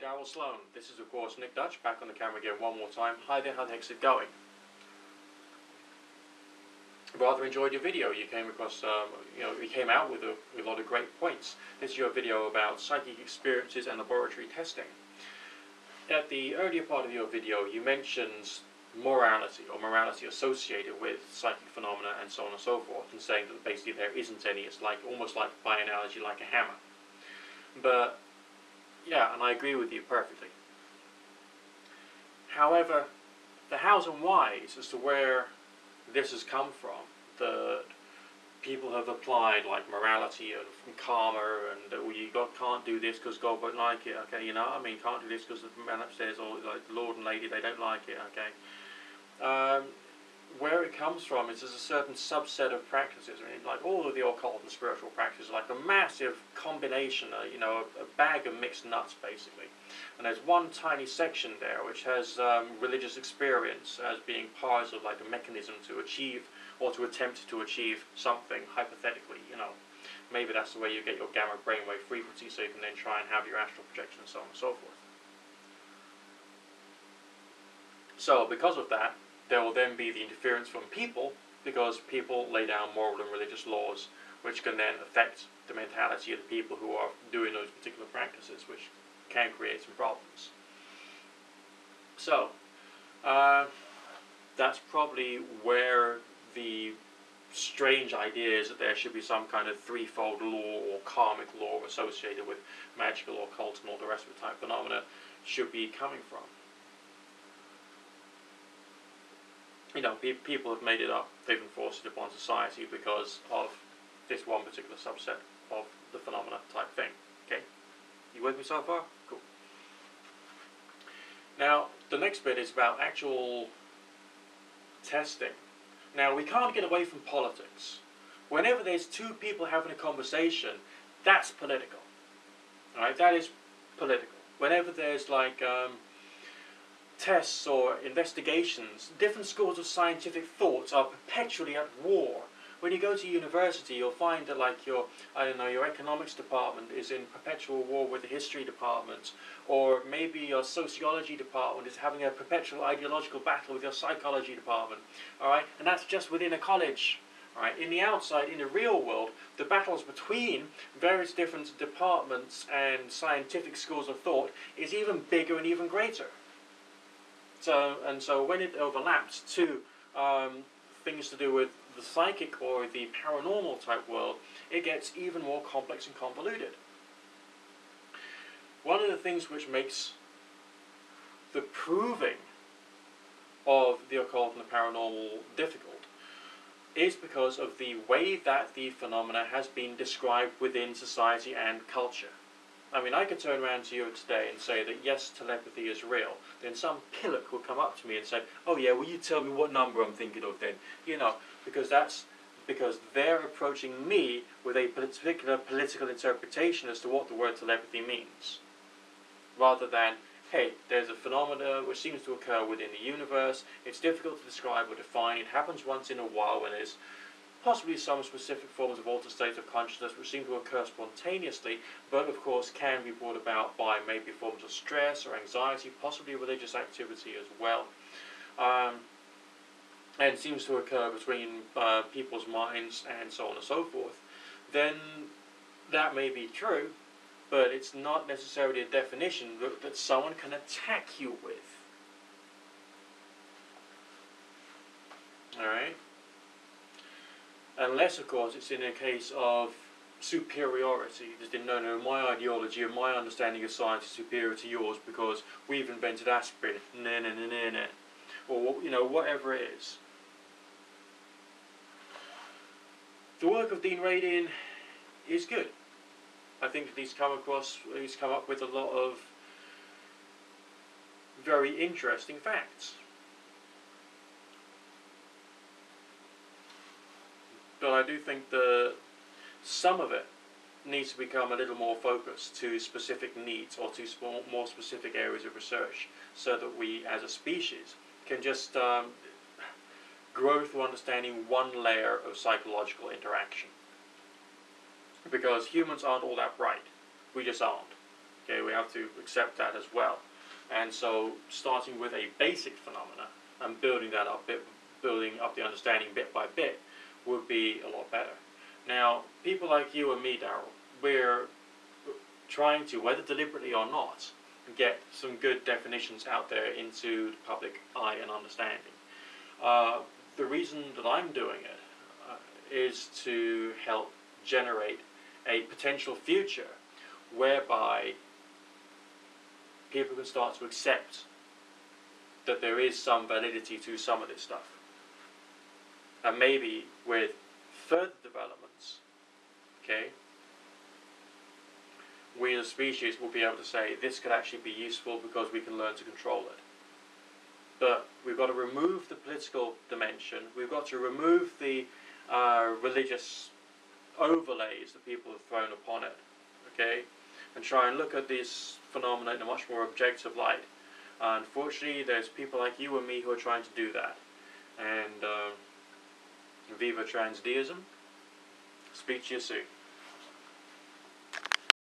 Darryl Sloan. This is, of course, Nick Dutch, back on the camera again one more time. Hi there, how the heck's it going? Rather enjoyed your video. You came across, you came out with a lot of great points. This is your video about psychic experiences and laboratory testing. At the earlier part of your video, you mentioned morality, or morality associated with psychic phenomena and so on and so forth, and saying that basically there isn't any. It's like almost like, by analogy, like a hammer. But yeah, and I agree with you perfectly. However, the hows and whys as to where this has come from, that people have applied like morality and karma, and you can't do this because God won't like it, okay, you know what I mean, can't do this because the man upstairs or like the Lord and Lady, they don't like it, okay. Where it comes from is there's a certain subset of practices. I mean, like all of the occult and spiritual practices, like a massive combination, a bag of mixed nuts, basically. And there's one tiny section there which has religious experience as being part of like a mechanism to achieve or to attempt to achieve something, hypothetically, Maybe that's the way you get your gamma brainwave frequency, so you can then try and have your astral projection and so on and so forth. So, because of that, there will then be the interference from people, because people lay down moral and religious laws, which can then affect the mentality of the people who are doing those particular practices, which can create some problems. So, that's probably where the strange idea is that there should be some kind of threefold law or karmic law associated with magical or occult and all the rest of the type phenomena should be coming from. People have made it up, they've enforced it upon society because of this one particular subset of the phenomena type thing. Okay? You with me so far? Cool. Now, the next bit is about actual testing. Now, we can't get away from politics. Whenever there's two people having a conversation, that's political. Alright, that is political. Whenever there's like tests or investigations, different schools of scientific thought are perpetually at war. When you go to university, you'll find that like your economics department is in perpetual war with the history department, or maybe your sociology department is having a perpetual ideological battle with your psychology department. Alright, and that's just within a college. Alright, in the outside, in the real world, the battles between various different departments and scientific schools of thought is even bigger and even greater. So when it overlaps to things to do with the psychic or the paranormal type world, it gets even more complex and convoluted. One of the things which makes the proving of the occult and the paranormal difficult is because of the way that the phenomena has been described within society and culture. I mean, I could turn around to you today and say that yes, telepathy is real. Then some pillock will come up to me and say, oh yeah, will you tell me what number I'm thinking of then? Because they're approaching me with a particular political interpretation as to what the word telepathy means. Rather than, hey, there's a phenomenon which seems to occur within the universe, it's difficult to describe or define, it happens once in a while when there's possibly some specific forms of altered states of consciousness which seem to occur spontaneously, but of course can be brought about by maybe forms of stress or anxiety, possibly religious activity as well, and seems to occur between people's minds and so on and so forth. Then that may be true, but it's not necessarily a definition that someone can attack you with. Alright? Unless, of course, it's in a case of superiority. Just no, my ideology and my understanding of science is superior to yours because we've invented aspirin. Nah. Or, whatever it is. The work of Dean Radin is good. I think that he's come up with a lot of very interesting facts. But I do think that some of it needs to become a little more focused to specific needs or to more specific areas of research, so that we as a species can just grow through understanding one layer of psychological interaction. Because humans aren't all that bright. We just aren't. Okay, we have to accept that as well. And so starting with a basic phenomena and building that up, building up the understanding bit by bit would be a lot better. Now, people like you and me, Darryl, we're trying to, whether deliberately or not, get some good definitions out there into the public eye and understanding. The reason that I'm doing it is to help generate a potential future whereby people can start to accept that there is some validity to some of this stuff. And maybe with further developments, okay, we as a species will be able to say this could actually be useful because we can learn to control it. But we've got to remove the political dimension, we've got to remove the religious overlays that people have thrown upon it, okay, and try and look at this phenomena in a much more objective light. Unfortunately, there's people like you and me who are trying to do that. And viva transdeism. Speak to you soon.